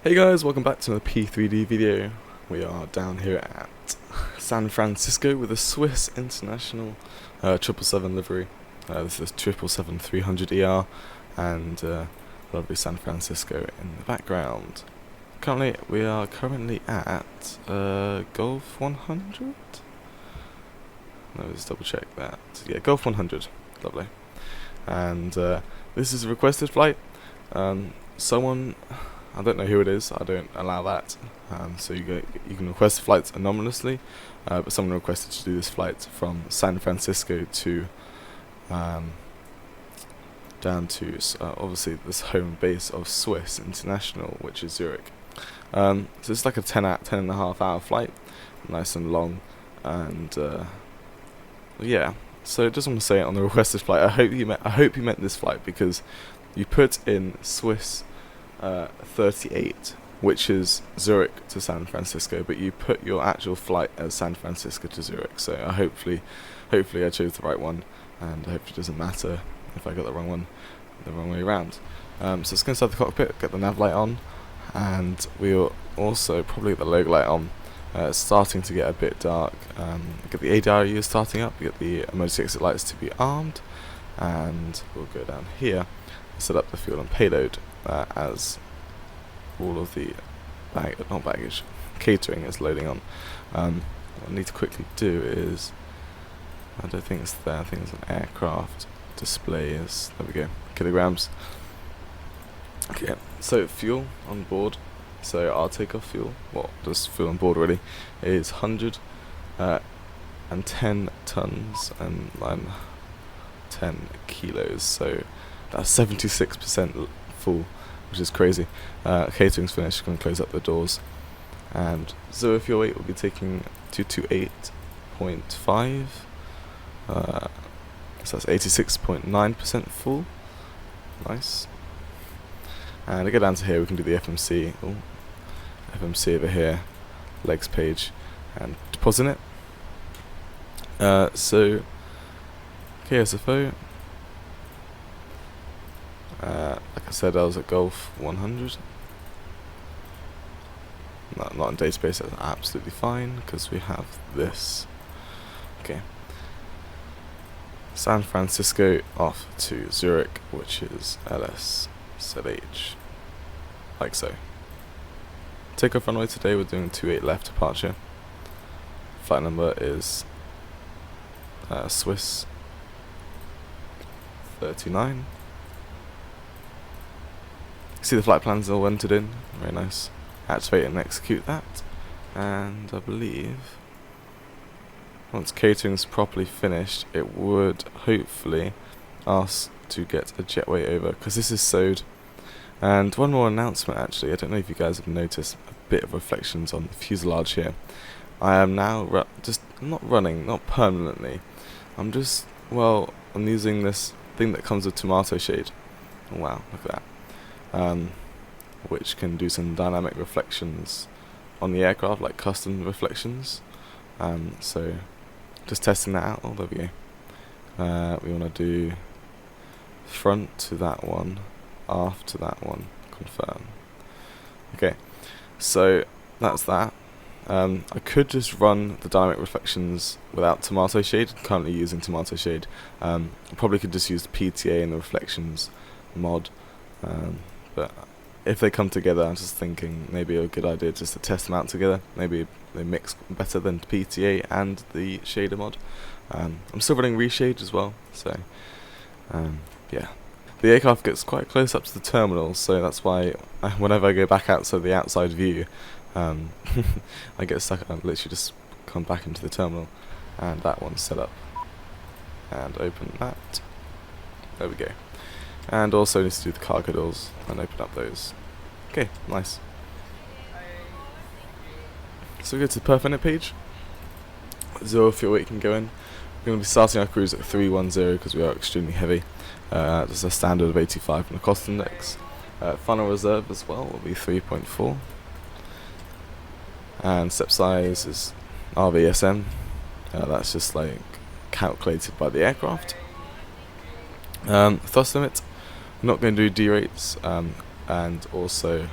Hey guys, welcome back to another P3D video. We are down here at San Francisco with a Swiss International 777 livery. This is 777-300ER and lovely San Francisco in the background. We are currently at Gulf 100? Let's double check that. Yeah, Gulf 100. Lovely. And this is a requested flight. Someone, I don't know who it is, I don't allow that, so you can request flights anonymously, but someone requested to do this flight from San Francisco to down to obviously this home base of Swiss International, which is Zurich. So it's like a 10.5 hour flight, nice and long, and yeah. So just want to say on the requested flight, I hope you meant this flight, because you put in Swiss 38, which is Zurich to San Francisco, but you put your actual flight as San Francisco to Zurich. So hopefully I chose the right one, and I hope it doesn't matter if I got the wrong one, the wrong way around. So let's go inside the cockpit, get the nav light on, and we'll also probably get the logo light on. It's starting to get a bit dark. Get the ADRU starting up, we get the emergency exit lights to be armed, and we'll go down here, set up the fuel and payload as all of the catering is loading on. What I need to quickly do is, I don't think it's there, I think it's an aircraft display. Is there we go, kilograms. Okay, so fuel on board. So our takeoff fuel, well, just fuel on board really, is 110 tons and 10 kilos. So that's 76% full, which is crazy. Catering's finished, going to close up the doors. And zero fuel weight will be taking 228.5. So that's 86.9% full. Nice. And to get down to here, we can do the FMC. Oh, FMC over here, legs page, and deposit it. So KSFO. Like I said, I was at Gulf 100. Not in database, that's absolutely fine, because we have this. Okay. San Francisco off to Zurich, which is LSZH. Like so. Takeoff runway today, we're doing 28 left departure. Flight number is Swiss 39. See the flight plans all entered in, very nice. Activate and execute that, and I believe once catering's properly finished, it would hopefully ask to get a jetway over, because this is sewed. And one more announcement actually, I don't know if you guys have noticed a bit of reflections on the fuselage here. I am now just not running, not permanently, I'm using this thing that comes with tomato shade. Oh wow, look at that. Which can do some dynamic reflections on the aircraft, like custom reflections. So just testing that out. Oh, there we go. We want to do front to that one, aft to that one, confirm. Okay, so that's that. I could just run the dynamic reflections without tomato shade. I'm currently using tomato shade. I probably could just use the PTA and the reflections mod. But if they come together, I'm just thinking maybe a good idea just to test them out together. Maybe they mix better than PTA and the shader mod. I'm still running reshade as well, so yeah. The aircraft gets quite close up to the terminal, so that's why whenever I go back outside the outside view, I get stuck. I literally just come back into the terminal, and that one's set up. And open that. There we go. And also need to do the cargo doors and open up those. Okay, nice. So we go to the perf init page. Zero fuel weight can go in. We're going to be starting our cruise at 310 because we are extremely heavy. There's a standard of 85 on the cost index. Final reserve as well will be 3.4. And step size is RVSM. That's just like calculated by the aircraft. Thrust limit. I'm not going to do D rates, and also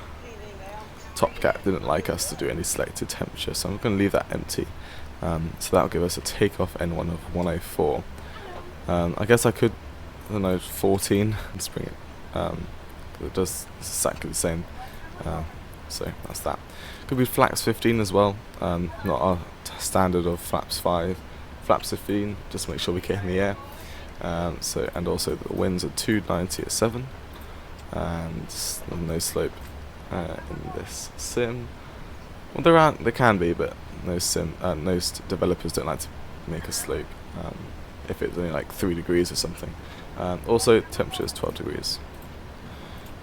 top cat didn't like us to do any selected temperature, so I'm going to leave that empty. So that'll give us a takeoff N1 of 104. I guess I could, I don't know, 14 and spring it. It does exactly the same. So that's that. Could be flaps 15 as well. Not our standard of flaps 5. Flaps 15, just make sure we get in the air. And also the winds are 290 at 7. And no slope in this sim. Well, there can be, but most developers don't like to make a slope if it's only like 3 degrees or something. Also, temperature is 12 degrees.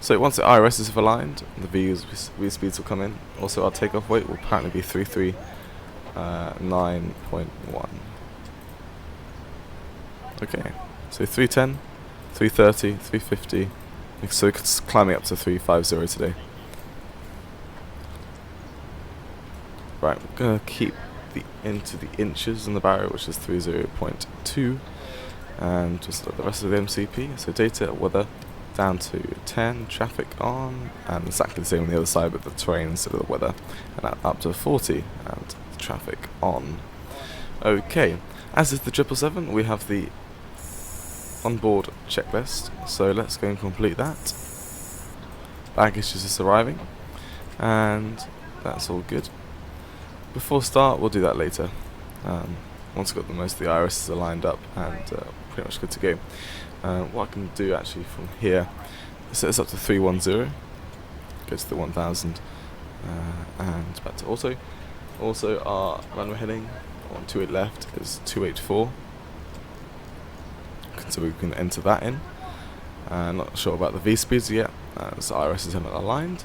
So once the IRS is aligned, the V speeds will come in. Also, our takeoff weight will apparently be 339.1. Okay, so 310, 330, 350. So it's climbing up to 350 today. Right, we're gonna keep into the inches in the barrier, which is 30.2, and just the rest of the MCP. So data, weather, down to 10, traffic on, and exactly the same on the other side with the terrain instead of the weather, and up to 40, and traffic on. Okay, as is the 777, we have the onboard checklist, so let's go and complete that. Baggage is just arriving, and that's all good. Before start, we'll do that later. Once we've got most of the irises are lined up and pretty much good to go. What I can do actually from here, set this up to 310, go to the 1000, and back to auto. Also, our runway heading on 28 left is 284, so we can enter that in. Not sure about the V speeds yet, so irises haven't aligned,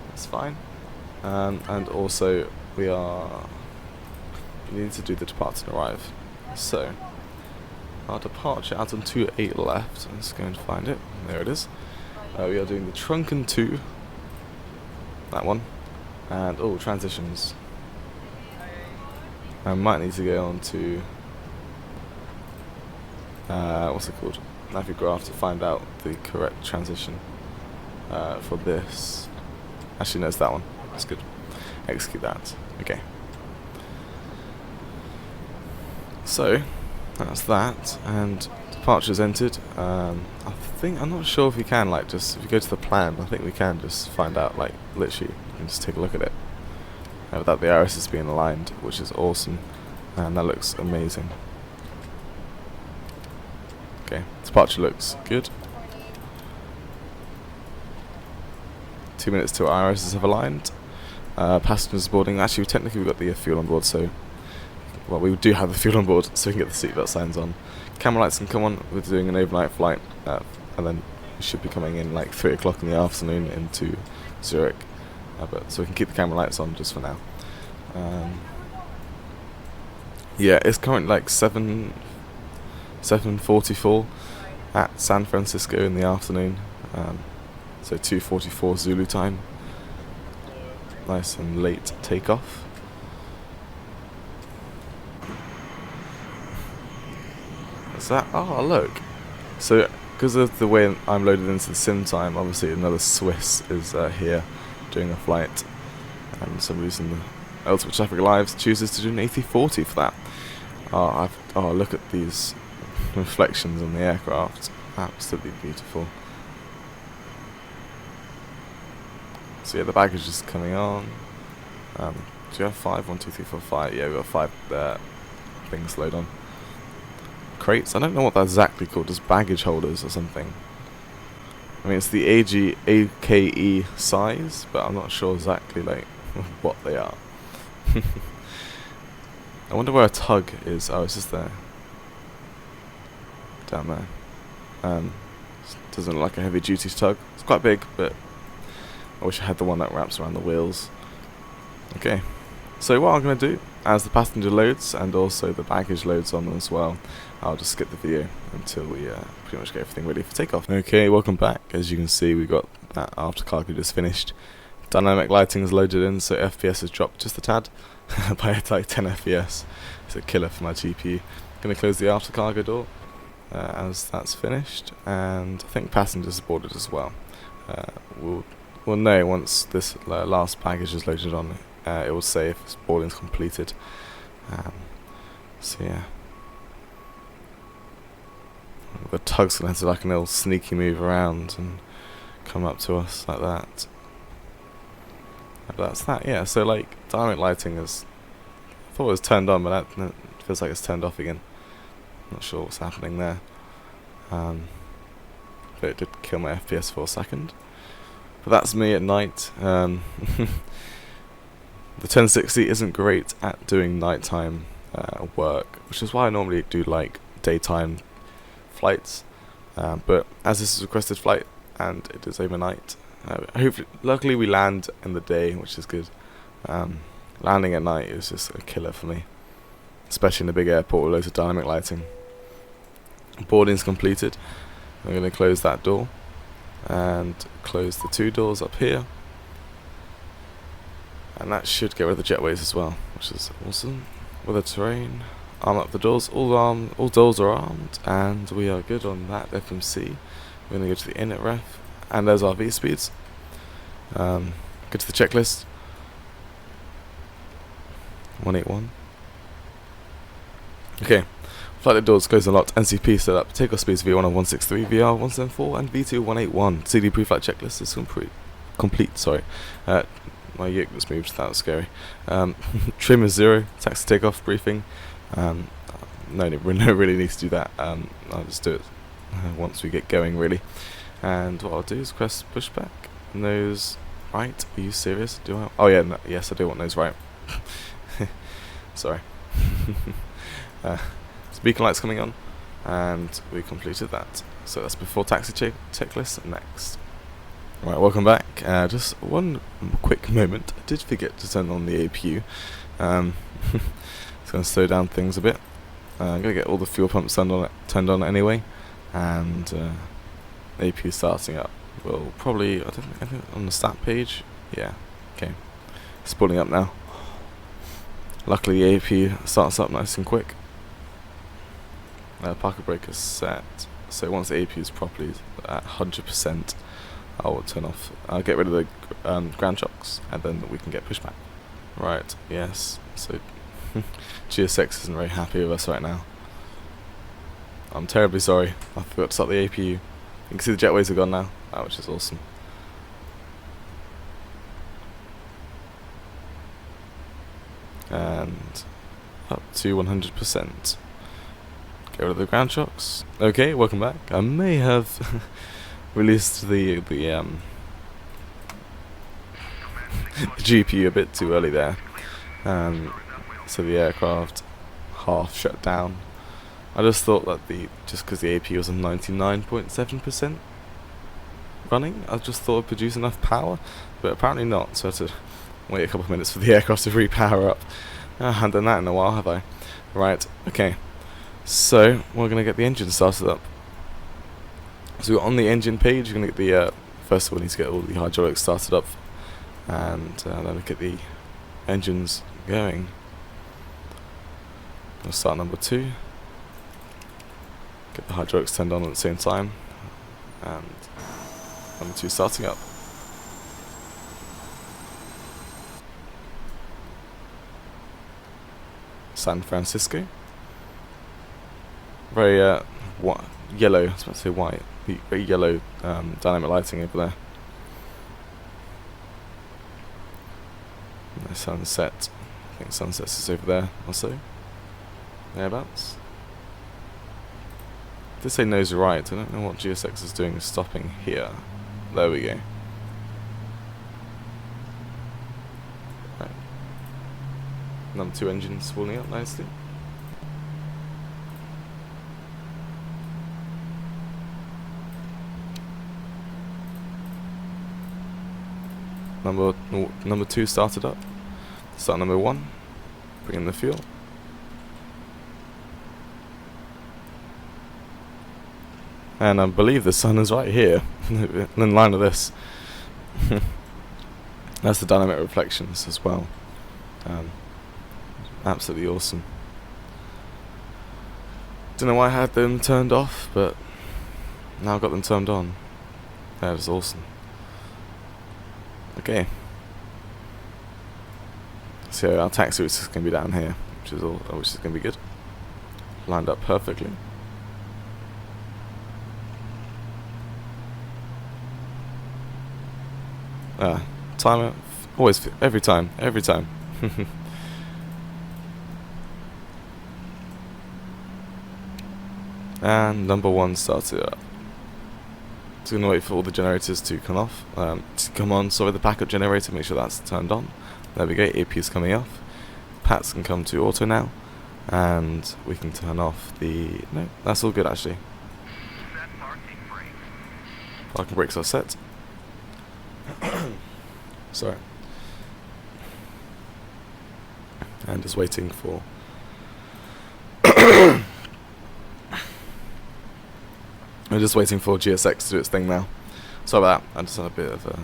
that's fine. And also, we need to do the departure and arrive. So, our departure out on 28 left, let's go and find it, there it is. We are doing the Trunken 2, that one, and transitions. I might need to go on to, what's it called, Navigraph to find out the correct transition for this. Actually no, it's that one, that's good. Execute that. Okay. So that's that, and departure's entered. I'm not sure if we can if you go to the plan, I think we can just find out literally you can just take a look at it. Without the irises being aligned, which is awesome, and that looks amazing. Okay, departure looks good. 2 minutes till irises have aligned. Passengers boarding. Actually, technically we've got the fuel on board, so we do have the fuel on board, so we can get the seatbelt signs on. Camera lights can come on. We're doing an overnight flight, and then we should be coming in 3 o'clock in the afternoon into Zurich. So we can keep the camera lights on just for now. Yeah, it's currently 7:44 at San Francisco in the afternoon. So 2:44 Zulu time. Nice and late takeoff. What's that? Oh, look. So, because of the way I'm loaded into the sim time, obviously another Swiss is here doing a flight. And for some reason, the Ultimate Traffic Lives chooses to do an A340 for that. Look at these reflections on the aircraft. Absolutely beautiful. So yeah, the baggage is coming on. Do you have 5? 1, 2, 3, 4, 5. Yeah, we've got 5 things load on. Crates? I don't know what that's exactly called, just baggage holders or something. I mean, it's the AKE size, but I'm not sure exactly what they are. I wonder where a tug is. Oh, it's just there. Down there. Doesn't look like a heavy duty tug. It's quite big, but I wish I had the one that wraps around the wheels. Okay, so what I'm going to do, as the passenger loads and also the baggage loads on as well, I'll just skip the video until we pretty much get everything ready for takeoff. Okay, welcome back. As you can see, we got that after cargo just finished. Dynamic lighting is loaded in, so FPS has dropped just a tad by 10 FPS. It's a killer for my GPU. Going to close the after cargo door as that's finished, and I think passengers boarded as well. We'll well, no, once this last package is loaded on, it will say if boarding is completed. So yeah, the tug's gonna have to like an little sneaky move around and come up to us like that. But that's that. Yeah. So like dynamic lighting is, I thought it was turned on, but that feels like it's turned off again. Not sure what's happening there. But it did kill my FPS for a second. But that's me at night. The 1060 isn't great at doing nighttime work, which is why I normally do like daytime flights. But as this is a requested flight and it is overnight, hopefully, luckily we land in the day, which is good. Landing at night is just a killer for me, especially in a big airport with loads of dynamic lighting. Boarding's completed. I'm going to close that door and close the 2 doors up here, and that should get rid of the jetways as well, which is awesome. With the terrain, arm up the doors. All doors are armed, and we are good on that FMC. We're going to go to the inlet ref, and there's our V speeds. Go to the checklist. 181. Okay. Flight doors closed and locked. NCP set up. Takeoff speeds V1 on 163, VR 174, and V2 181. CD pre-flight checklist is complete. Sorry. My yoke just moved. That was scary. Trim is 0. Taxi takeoff briefing. No really need to do that. I'll just do it once we get going, really. And what I'll do is press pushback. Nose right. Are you serious? Do I? Oh yeah. No, yes, I do want nose right. Sorry. Beacon lights coming on, and we completed that. So that's before taxi checklist. Next. Right, welcome back. Just one quick moment. I did forget to turn on the APU. It's going to slow down things a bit. I'm going to get all the fuel pumps turned on anyway, and APU starting up. We'll probably, I think on the stat page. Yeah. Okay. It's pulling up now. Luckily, the APU starts up nice and quick. Parker brake is set, so once the APU is properly at 100%, I will turn off. I'll get rid of the ground shocks, and then we can get pushback. Right, yes, so GSX isn't very happy with us right now. I'm terribly sorry, I forgot to start the APU. You can see the jetways are gone now, which is awesome. And up to 100%. Get rid of the ground shocks. Okay, welcome back. I may have released the GPU a bit too early there. So the aircraft half shut down. I just thought that just because the APU was on 99.7% running, I just thought it'd produce enough power, but apparently not. So I had to wait a couple of minutes for the aircraft to repower up. I haven't done that in a while, have I? Right. Okay. So we're going to get the engine started up. So on the engine page, you're going to get the first of all, we need to get all the hydraulics started up, and then get the engines going. We'll start number 2. Get the hydraulics turned on at the same time, and number 2 starting up. San Francisco. Very yellow, I was about to say white, very yellow dynamic lighting over there. And the sunset, I think sunset is over there also, thereabouts. Did say nose right, I don't know what GSX is doing stopping here. There we go. Right. Number 2 engine spooling up nicely. Number 2 started up. Start number 1. Bring in the fuel. And I believe the sun is right here, in line with this. That's the dynamic reflections as well. Absolutely awesome. Don't know why I had them turned off, but now I've got them turned on. That is awesome. Okay. So our taxi route is going to be down here, which is going to be good. Lined up perfectly. Timer, always, every time. And number 1 started up. Just going to wait for all the generators to come off. The backup generator, make sure that's turned on. There we go, AP is coming off. Pats can come to auto now. And we can turn off the... No, that's all good actually. Parking brakes are set. Sorry. And just waiting for... I'm just waiting for GSX to do its thing now. Sorry about that. I just had a bit of a...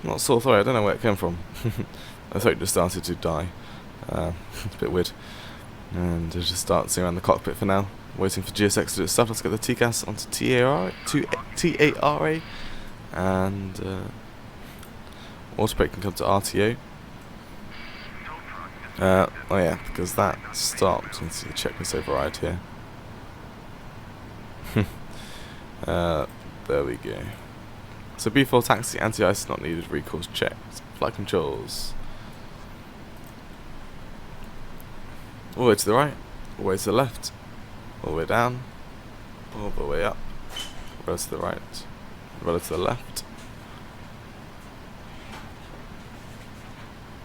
not sore throat, I don't know where it came from. My throat just started to die. It's a bit weird. And just start seeing around the cockpit for now. Waiting for GSX to do its stuff. Let's get the TCAS onto TARA. And auto brake can come to RTO. Oh yeah, because that stopped. Let's see, check this override here. There we go. So B4 taxi, anti-ice not needed, recalls checked. Flight controls. All the way to the right, all the way to the left, all the way down, all the way up, roll to the right, roll to the left.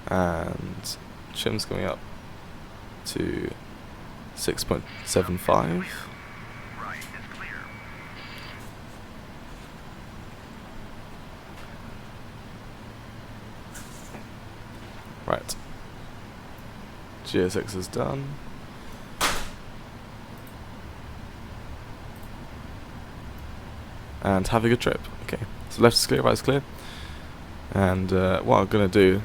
And trim's going up to 6.75. Right. GSX is done. And have a good trip. Okay. So left is clear, right is clear. And what I'm going to do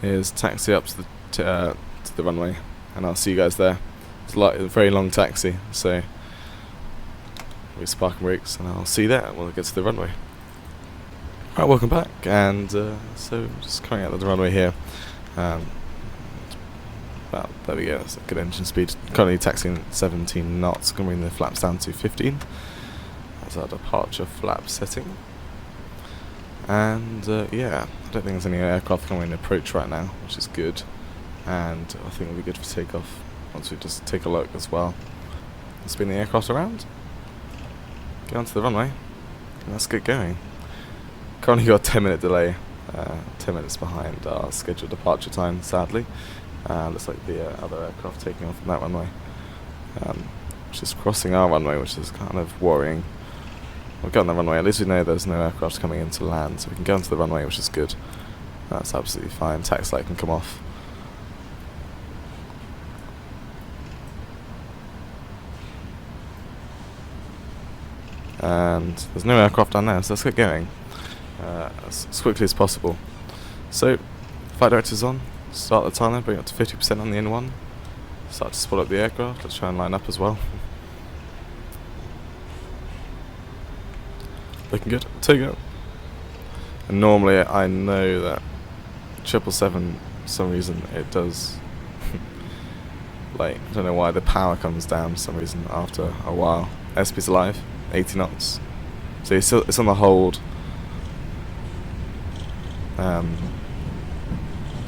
is taxi up to the runway, and I'll see you guys there. It's a very long taxi, so we spark and brakes, and I'll see you there when we get to the runway. Alright, welcome back, and so just coming out of the runway here. There we go, that's a good engine speed. Currently taxiing at 17 knots, going to bring the flaps down to 15. That's our departure flap setting. And yeah, I don't think there's any aircraft coming in approach right now, which is good. And I think it'll be good for takeoff once we just take a look as well. Spin the aircraft around, go onto the runway, and let's get going. Currently got a 10-minute delay, 10 minutes behind our scheduled departure time, sadly. Looks like the other aircraft taking off from that runway, just crossing our runway, which is kind of worrying. We'll go on the runway, at least we know there's no aircraft coming in to land, so we can go onto the runway, which is good. That's absolutely fine, taxi light can come off. And there's no aircraft down there, so let's get going as quickly as possible. So, flight director's on, start the timer, bring it up to 50% on the N1, start to spot up the aircraft, let's try and line up as well. Looking good, take it. And normally I know that 777, for some reason it does, like, I don't know why the power comes down for some reason after a while. SP's alive, 80 knots. So it's on the hold.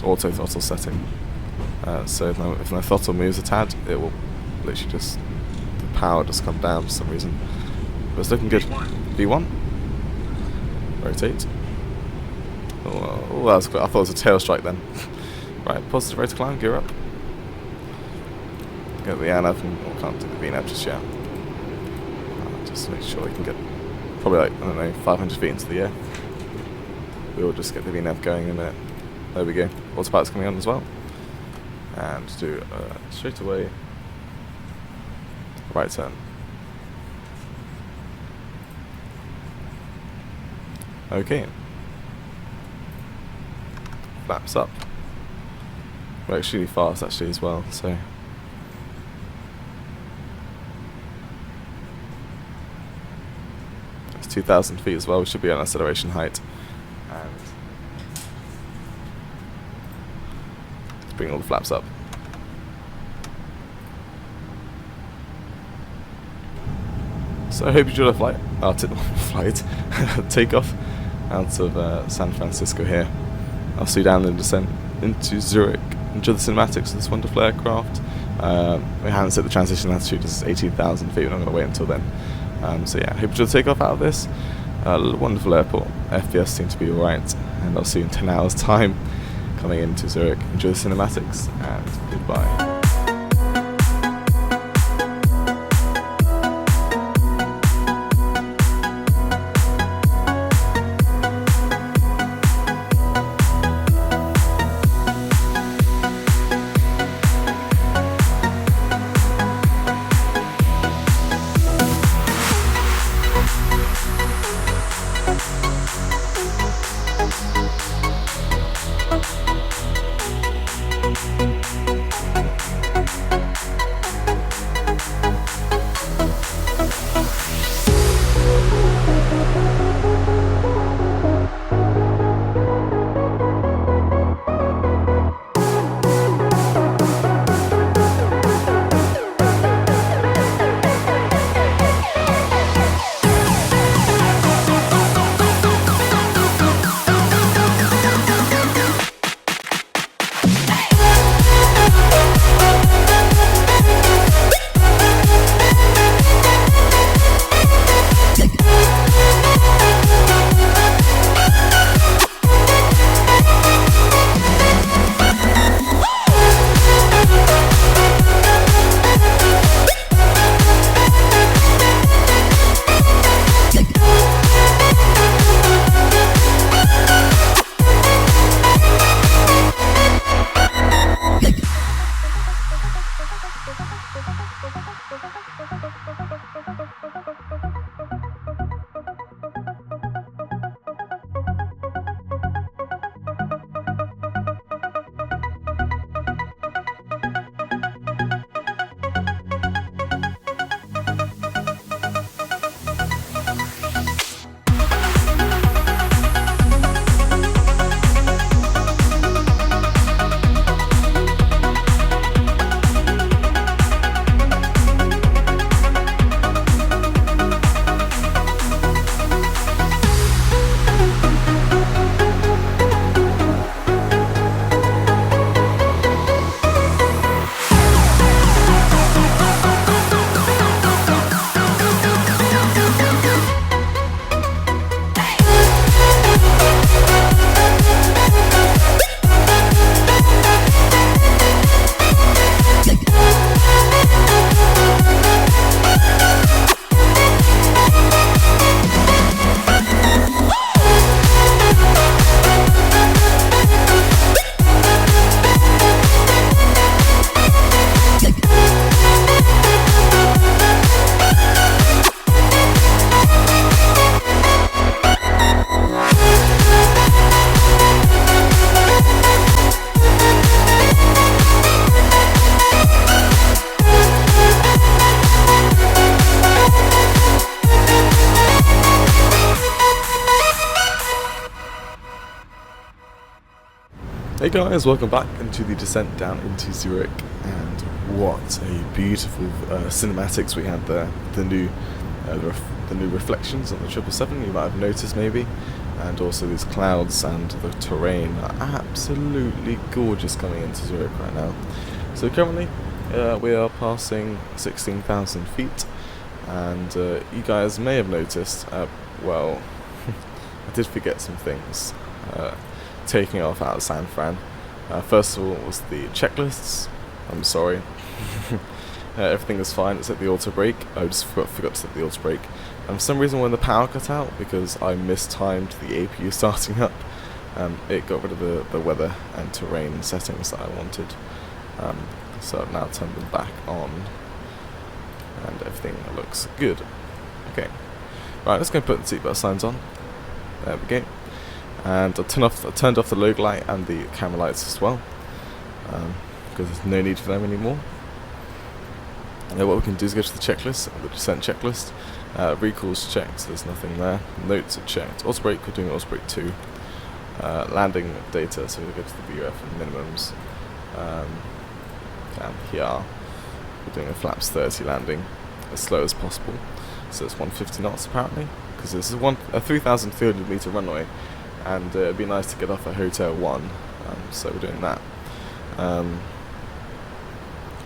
Auto throttle setting. So if my throttle moves a tad, it will literally just, the power just come down for some reason. But it's looking good. V1. Rotate. Oh, that was quick. I thought it was a tail strike then. Right, positive rate of climb, gear up. Get the ANAV, and can't do the VNAV just yet. Just to make sure we can get probably like, I don't know, 500 feet into the air. We'll just get the VNAV going in a minute. There we go. Autopilot's coming on as well. And just do straight away right turn. Okay. Flaps up. We're extremely fast actually as well, so. It's 2,000 feet as well, we should be on acceleration height. and let's bring all the flaps up. So I hope you enjoyed the takeoff out of San Francisco here. I'll see you down in descent into Zurich. Enjoy the cinematics of this wonderful aircraft. We haven't set the transition altitude, this is 18,000 feet, we're not going to wait until then. So yeah, I hope you enjoy the takeoff out of this. Wonderful airport, FPS seems to be alright, and I'll see you in 10 hours time coming into Zurich. Enjoy the cinematics, and goodbye. Hey guys, welcome back into the descent down into Zurich, and what a beautiful cinematics we had there. The new reflections on the 777, you might have noticed maybe, and also these clouds and the terrain are absolutely gorgeous coming into Zurich right now. So currently we are passing 16,000 feet, and you guys may have noticed, well, I did forget some things. Taking off out of San Fran. First of all was the checklists. I'm sorry. Everything is fine except the auto brake. I just forgot to set the auto brake. And for some reason when the power cut out, because I mistimed the APU starting up, it got rid of the weather and terrain settings that I wanted. So I've now turned them back on, and everything looks good. Okay, right, let's go put the seatbelt signs on. There we go. And I turned off the logo light and the camera lights as well, because there's no need for them anymore. And what we can do is go to the checklist, the descent checklist. Recalls checked, there's nothing there. Notes are checked. Auto brake, we're doing auto brake 2. landing data, so we go to the VRF and minimums. And here we're doing a flaps 30 landing as slow as possible, so it's 150 knots apparently, because this is a 3,300 meter runway, and it'd be nice to get off at Hotel 1, so we're doing that.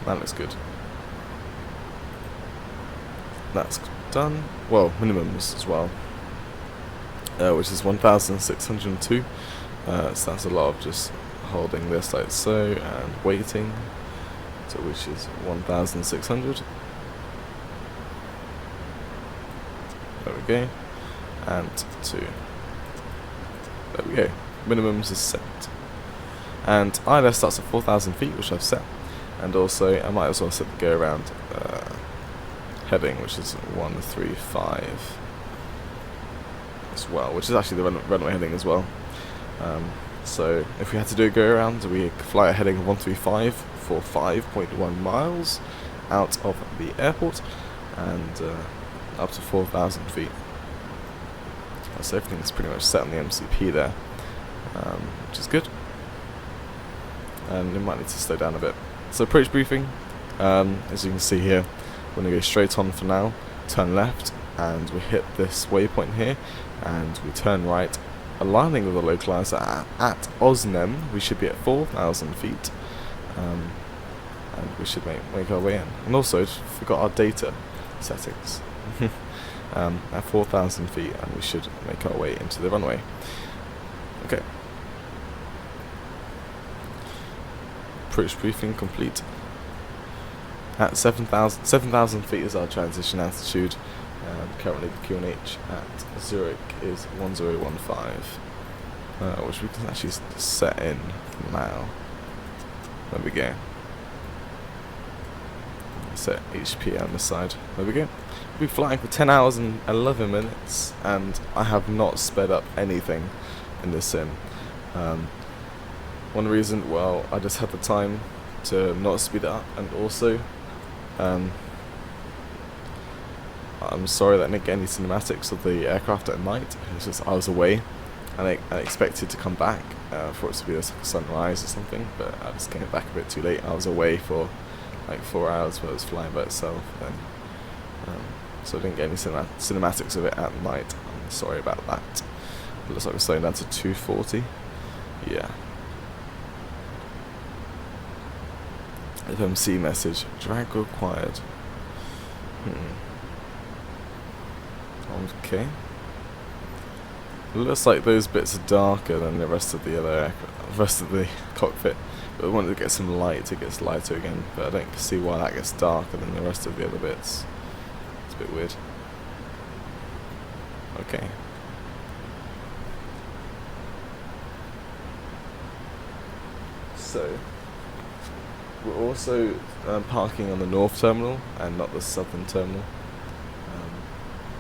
That looks good. That's done. Well, minimums as well, which is 1,602. So that's a lot of just holding this like so and waiting, so which is 1,600. There we go. And 2. There we go. Minimums is set. And ILS starts at 4,000 feet, which I've set. And also, I might as well set the go around heading, which is 135 as well, which is actually the runway heading as well. So if we had to do a go around, we could fly a heading of 135 for 5.1 miles out of the airport and up to 4,000 feet. So everything's pretty much set on the MCP there, which is good. And we might need to slow down a bit. So approach briefing, as you can see here, we're going to go straight on for now, turn left, and we hit this waypoint here, and we turn right, aligning with the localizer at Osnem. We should be at 4,000 feet, and we should make our way in. And also, forgot our data settings. At 4,000 feet, and we should make our way into the runway. Okay. Approach briefing complete. At 7,000 feet is our transition altitude, and currently the QNH at Zurich is 1015, which we can actually set in now. There we go. Set HP on this side. There we go. We'll be flying for 10 hours and 11 minutes, and I have not sped up anything in this sim. One reason, well, I just had the time to not speed it up, and also I'm sorry that I didn't get any cinematics of the aircraft at night. It's just I was away, and I expected to come back for it to be a sunrise or something, but I just came back a bit too late. I was away for like 4 hours while it was flying by itself, and so I didn't get any cinematics of it at night. I'm sorry about that. It looks like we're slowing down to 240. Yeah. FMC message, drag required. Okay. It looks like those bits are darker than the rest of the other rest of the cockpit. But I wanted to get some light, it gets lighter again, but I don't see why that gets darker than the rest of the other bits. It's a bit weird. Okay. So we're also parking on the north terminal and not the southern terminal,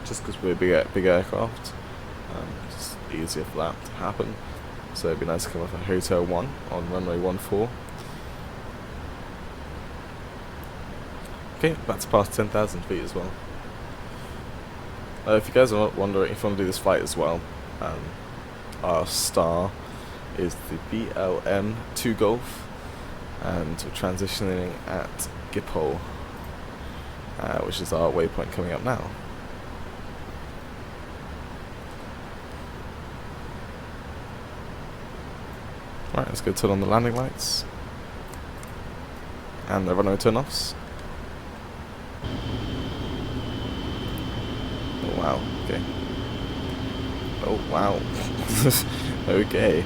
just because we're big aircraft. It's easier for that to happen. So it'd be nice to come off at Hotel 1 on runway 14. Okay, that's past 10,000 feet as well. If you guys are wondering if you want to do this flight as well, our star is the BLM 2 Golf, and we're transitioning at Schiphol, which is our waypoint coming up now. Right, let's go turn on the landing lights and the runway turn-offs. Oh wow, okay. Oh wow. Okay,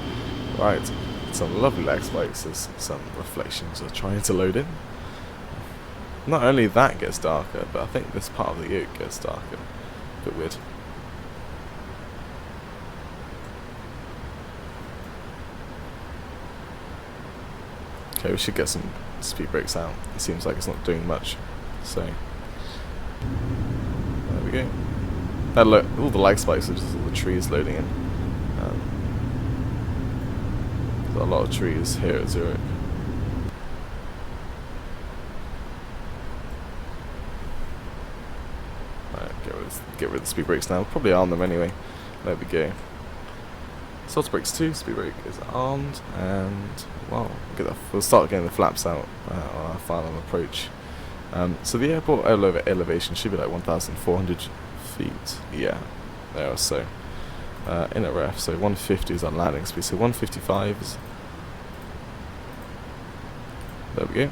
right. Some lovely lag spikes as some reflections are trying to load in. Not only that gets darker, but I think this part of the yoke gets darker. A bit weird. Okay, we should get some speed brakes out. It seems like it's not doing much. So, there we go. Now look, all the lag spikes are just all the trees loading in. There's a lot of trees here at Zurich. Right, get rid of the speed brakes now. We'll probably arm them anyway. There we go. Salt brakes 2, speed brake is armed, and well, we'll start getting the flaps out on our final approach. So the airport elevation should be like 1,400 feet, yeah, there or so, in a ref, so 150 is our landing speed, so 155 is, there we go.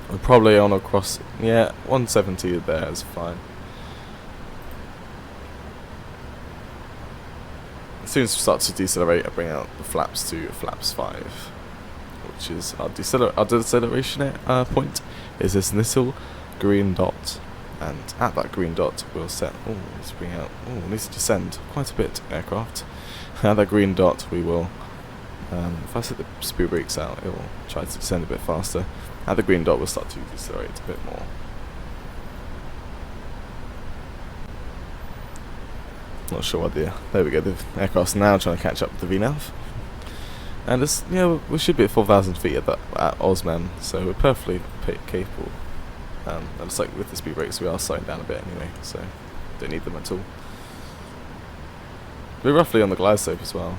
We're probably on across, yeah, 170 there is fine. As soon as we start to decelerate, I bring out the flaps to flaps 5, which is our deceleration point is this little green dot, and at that green dot we'll set, let's bring out, it needs to descend quite a bit, aircraft. At that green dot we will, if I set the speed brakes out, it will try to descend a bit faster. At the green dot we'll start to decelerate a bit more. Not sure what there we go, the aircraft's now trying to catch up with the VNAV. And it's, we should be at 4,000 feet at Osmem, so we're perfectly capable. And it's like with the speed brakes we are slowing down a bit anyway, so don't need them at all. We're roughly on the glide slope as well.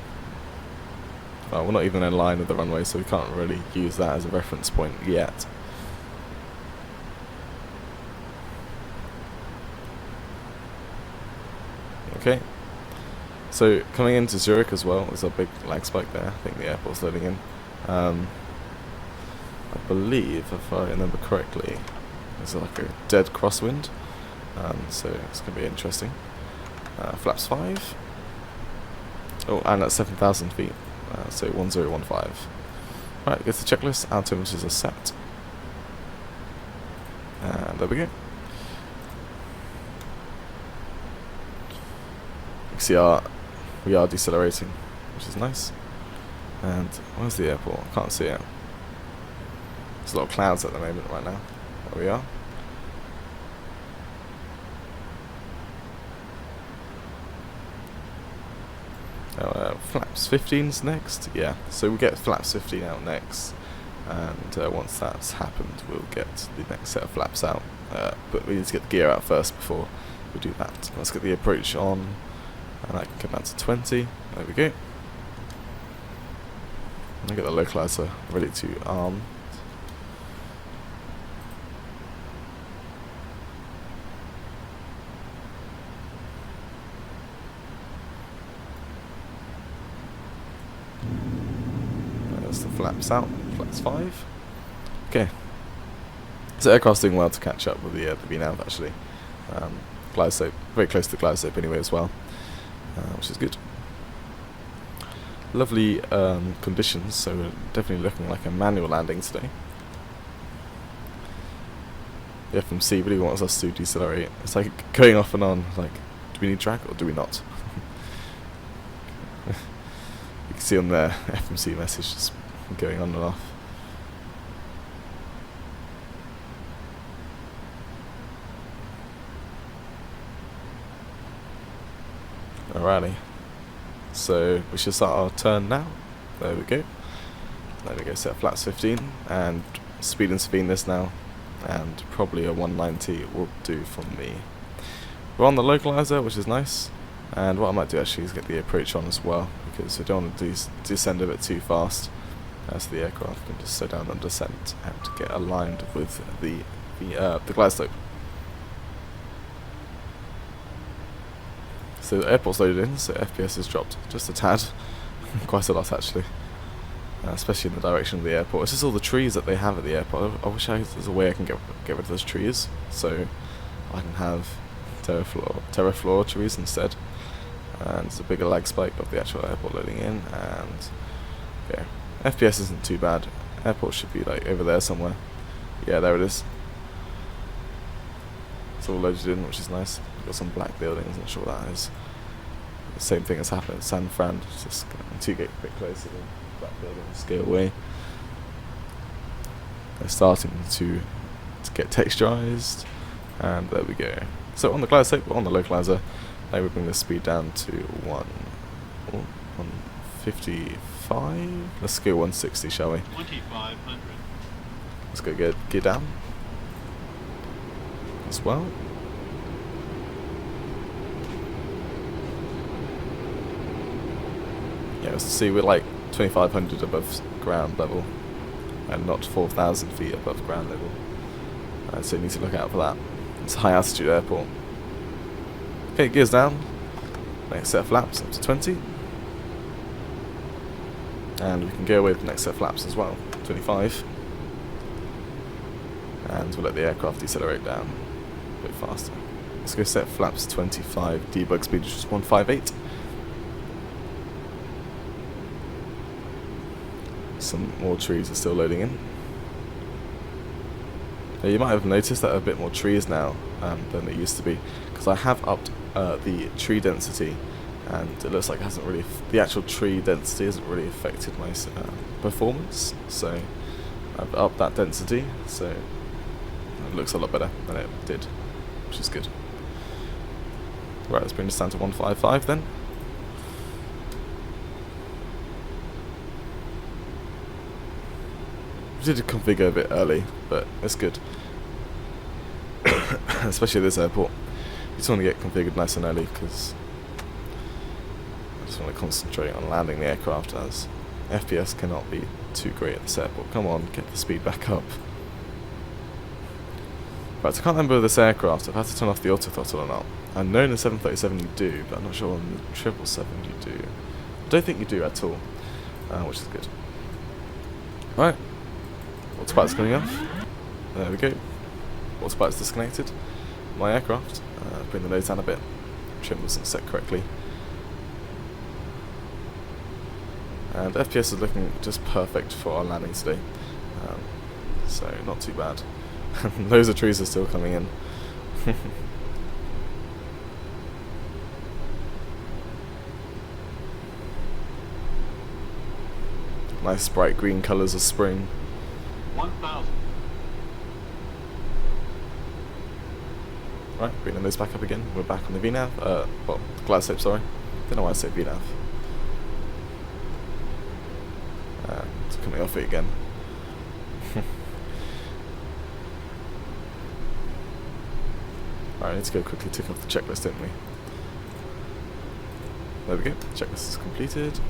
We're not even in line with the runway, so we can't really use that as a reference point yet. Okay, so coming into Zurich as well, there's a big lag spike there. I think the airport's loading in. I believe, if I remember correctly, there's like a dead crosswind, so it's going to be interesting. Flaps 5. Oh, and at 7,000 feet, so 1015. Right, get the checklist, our temperatures are set. And there we go. You can see we are decelerating, which is nice. And where's the airport? I can't see it. There's a lot of clouds at the moment right now. There we are. Flaps 15's next. Yeah, so we'll get flaps 15 out next. And once that's happened, we'll get the next set of flaps out. But we need to get the gear out first before we do that. Let's get the approach on. And I can come down to 20. There we go. I'll get the localizer ready to arm. There's the flaps out. Flaps 5. Okay. So aircraft's doing well to catch up with the VNAV actually. Glide slope, very close to the glide slope anyway as well. Which is good. Lovely conditions, so we're definitely looking like a manual landing today. The FMC really wants us to decelerate. It's like going off and on, like, do we need drag or do we not? You can see on the FMC message just going on and off. Alrighty, so we should start our turn now. There we go. There we go, set flaps 15 and speed and speed this now, and probably a 190 will do for me. We're on the localizer, which is nice, and what I might do actually is get the approach on as well, because we don't want to descend a bit too fast, so the aircraft can just slow down on descent and get aligned with the glide slope. So the airport's loaded in, so FPS has dropped just a tad, quite a lot actually, especially in the direction of the airport. It's just all the trees that they have at the airport. I wish there's a way I can get rid of those trees, so I can have terrafloor trees instead. And there's a bigger lag spike of the actual airport loading in, and yeah, FPS isn't too bad. Airport should be like over there somewhere. Yeah, there it is. It's all loaded in, which is nice. We've got some black buildings, not sure what that is. The same thing has happened at San Fran, just to get a bit closer, the black buildings go away. They're starting to get texturized, and there we go. So on the glide slope, on the localizer, now we bring the speed down to 155. Let's go 160, shall we? 2500. Let's go gear down as well. Yeah, see, we're like 2,500 above ground level, and not 4,000 feet above ground level. So you need to look out for that. It's a high altitude airport. Okay, gears down. Next set of flaps up to 20. And we can go with the next set of flaps as well, 25. And we'll let the aircraft decelerate down a bit faster. Let's go set flaps 25, debug speed which is 158. Some more trees are still loading in. Now you might have noticed that there are a bit more trees now than it used to be, because I have upped the tree density, and it looks like it hasn't really, the actual tree density hasn't really affected my performance, so I've upped that density, so it looks a lot better than it did, which is good. Right, let's bring this down to 155 then. We did configure a bit early, but it's good. Especially this airport. You just want to get configured nice and early, because I just want to concentrate on landing the aircraft, as FPS cannot be too great at this airport. Come on, get the speed back up. Right, so I can't remember this aircraft, I've had to turn off the auto throttle or not. I know in the 737 you do, but I'm not sure on the 777 you do. I don't think you do at all, which is good. Right, autopilot's coming off. There we go. Autopilot's disconnected. My aircraft, bring the nose down a bit. Trim wasn't set correctly. And FPS is looking just perfect for our landing today. So not too bad. Loads of trees are still coming in. Nice bright green colours of spring. 1,000. Right, bring the nose back up again. We're back on the VNAV. Well, glide slope, sorry. Don't know why I say VNAV. It's coming off it again. Alright, I need to go quickly tick off the checklist, don't we? There we go. The checklist is completed.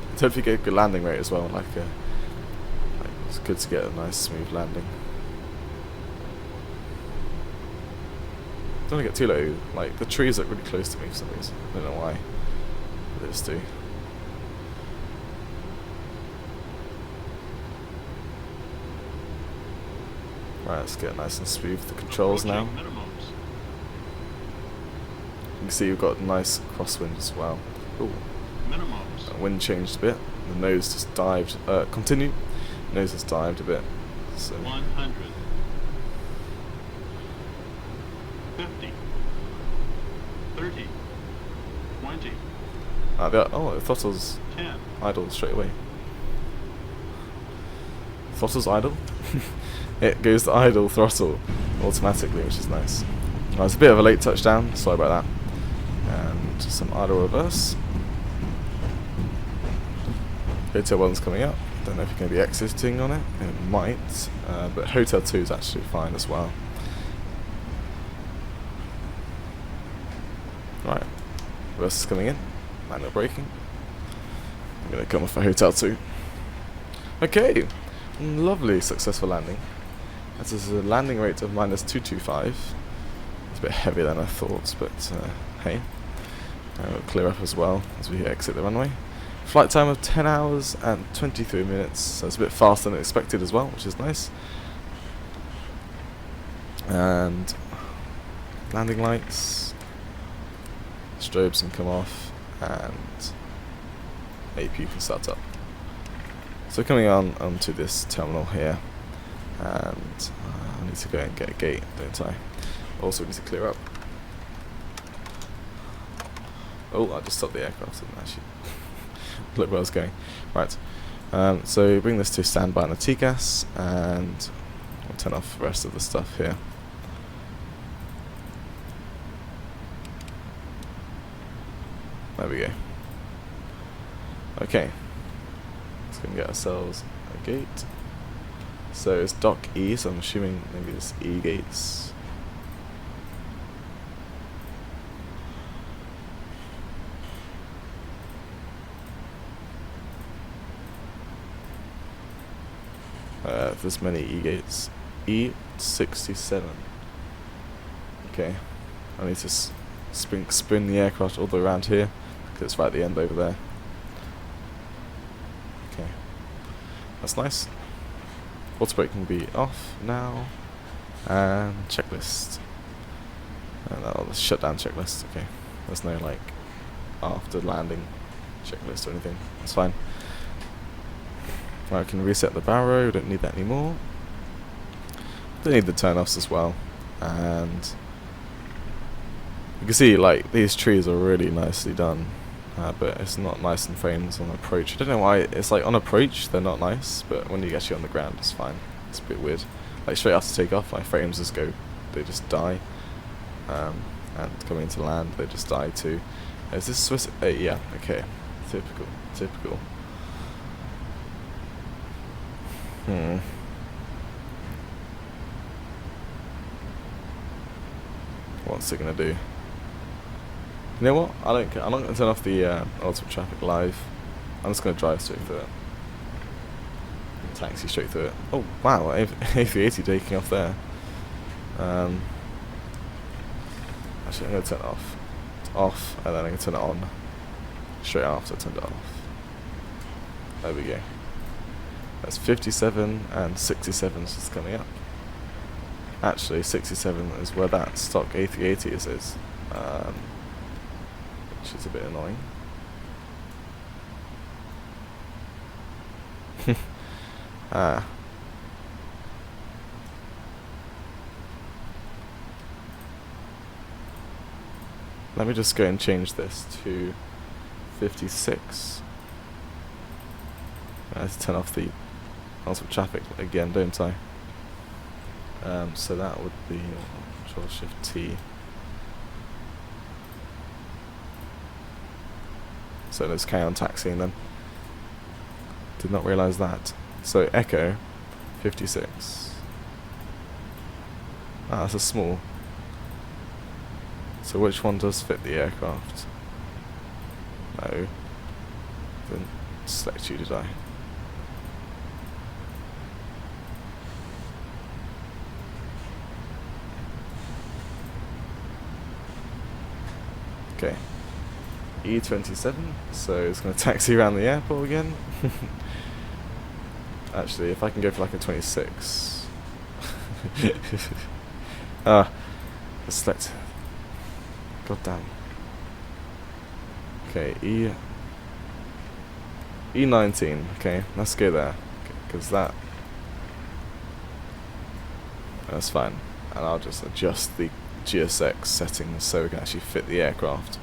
Let's hopefully get a good landing rate as well. It's good to get a nice smooth landing. Don't want to get too low. Like, the trees look really close to me for some reason. I don't know why. They just do. Right, let's get nice and smooth the controls now. You can see we've got nice crosswind as well. Ooh. Wind changed a bit. The nose just dived. Continue. Nose has dived a bit. So 100. 50. 30. 20. Oh, the throttle's 10. idle straight away. Throttle's idle? It goes to idle throttle automatically, which is nice. Oh, it's a bit of a late touchdown, sorry about that. And some idle reverse. Hotel 1's coming up. Don't know if you're going to be exiting on it. It might, but Hotel 2 is actually fine as well. Right, reverse is coming in. Manual braking. I'm going to come off for Hotel 2. Okay, lovely successful landing. That is a landing rate of -225. It's a bit heavier than I thought, but hey. We'll clear up as well as we exit the runway. Flight time of 10 hours and 23 minutes, so it's a bit faster than expected as well, which is nice. And landing lights, strobes can come off, and APU can start up. So coming onto this terminal here, and I need to go and get a gate, don't I? Also need to clear up. Oh, I just stopped the aircraft, didn't I, actually? Look where I was going. Right, so bring this to standby on the TCAS, and I'll turn off the rest of the stuff here. There we go. Okay, let's go and get ourselves a gate. So it's dock E, so I'm assuming maybe it's E gates. There's many E gates. E67. Okay, I need to spin the aircraft all the way around here, because it's right at the end over there. Okay, that's nice. Auto brake can be off now. And checklist. Oh, the shutdown checklist. Okay, there's no like after landing checklist or anything. That's fine. Right, I can reset the barrow. We don't need that anymore. Don't need the turn-offs as well. And you can see like these trees are really nicely done, but it's not nice in frames on approach. I don't know why. It's like on approach they're not nice, but when you actually on the ground it's fine. It's a bit weird. Like straight after takeoff, my frames just go, they just die. And coming into land, they just die too. Is this Swiss? Yeah, okay. Typical. What's it gonna do? You know what? I don't care. I'm not gonna turn off the ultimate traffic live. I'm just gonna drive straight through it. Taxi straight through it. Oh wow, A380 taking off there. Actually, I'm going to turn it off. It's off, and then I'm going to turn it on straight after I turned it off. There we go. That's 57 and 67 is just coming up. Actually, 67 is where that stock A380 is, which is a bit annoying. Let me just go and change this to 56. I have to turn off the ultimate traffic again, don't I? So that would be Control Shift T. So let's carry on taxiing then. Did not realise that. So Echo 56. Ah, that's a small. So which one does fit the aircraft? No. Didn't select you, did I? Okay. E27, so it's going to taxi around the airport again. Actually, if I can go for like a 26. Let's select. God damn. Okay, E19. Okay, let's go there, because that's fine. And I'll just adjust the GSX settings so we can actually fit the aircraft.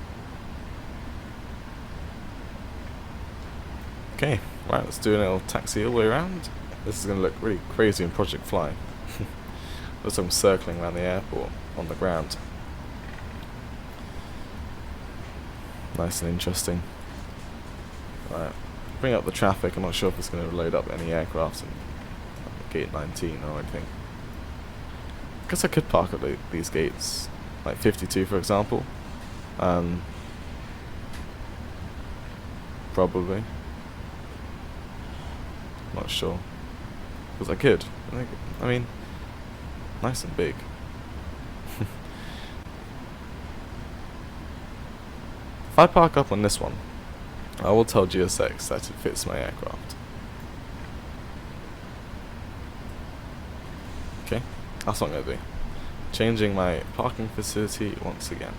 Okay, right, let's do a little taxi all the way around. This is going to look really crazy in Project Fly. Looks like I'm circling around the airport on the ground. Nice and interesting. Right, bring up the traffic. I'm not sure if it's going to load up any aircraft in gate 19 or anything. I guess I could park at these gates, like 52 for example. Probably. Not sure. Because I could. I mean, nice and big. If I park up on this one, I will tell GSX that it fits my aircraft. Okay, that's what I'm going to do. Changing my parking facility once again.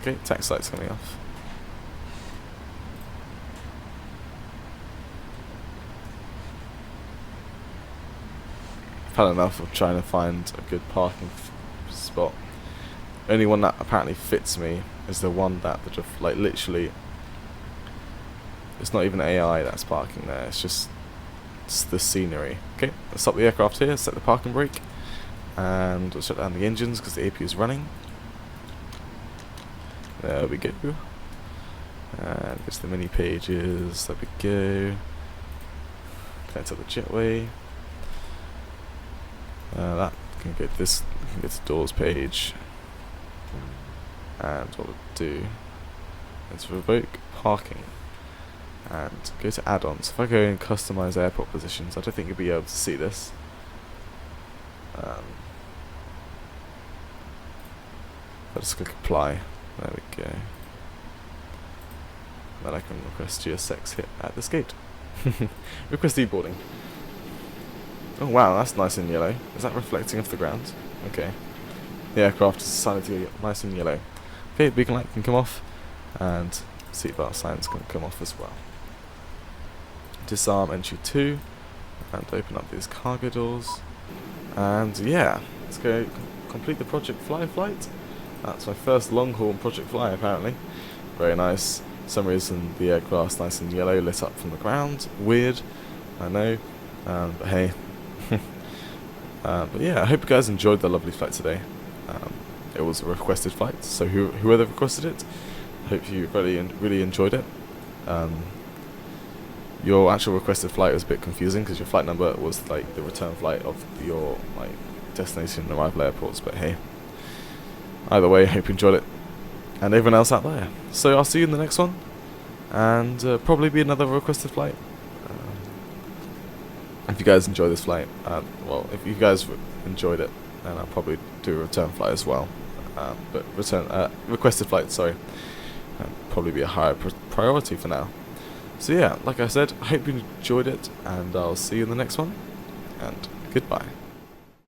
Okay, tax light's coming off. I've had enough of trying to find a good parking spot. Only one that apparently fits me is the one that just like literally, it's not even AI that's parking there, it's the scenery. Okay, let's stop the aircraft here, set the parking brake, and we'll shut down the engines because the AP is running. There we go. And it's the mini pages, there we go. Connect to the jetway. That can get this, can get to doors page. And what we'll do is revoke parking and go to add-ons. If I go in customize airport positions, I don't think you'll be able to see this. I'll just click apply. There we go. Then I can request GSX hit at this gate. Request e-boarding. Oh wow, that's nice and yellow. Is that reflecting off the ground? Okay. The aircraft is decided to get nice and yellow. Okay, beacon light can come off, and seatbelt signs can come off as well. Disarm entry 2, and open up these cargo doors. And yeah, let's go complete the Project Fly flight. That's my first long haul Project Fly apparently. Very nice. For some reason the aircraft's nice and yellow, lit up from the ground. Weird, I know, but hey. But yeah, I hope you guys enjoyed the lovely flight today. It was a requested flight, so whoever requested it, I hope you really enjoyed it. Your actual requested flight was a bit confusing because your flight number was like the return flight of your like destination and arrival airports, but hey, either way, I hope you enjoyed it, and everyone else out there. So I'll see you in the next one, and probably be another requested flight. If you guys enjoy this flight, well, if you guys enjoyed it, then I'll probably do a return flight as well. But requested flight, sorry, probably be a higher priority for now. So yeah, like I said, I hope you enjoyed it, and I'll see you in the next one, and goodbye.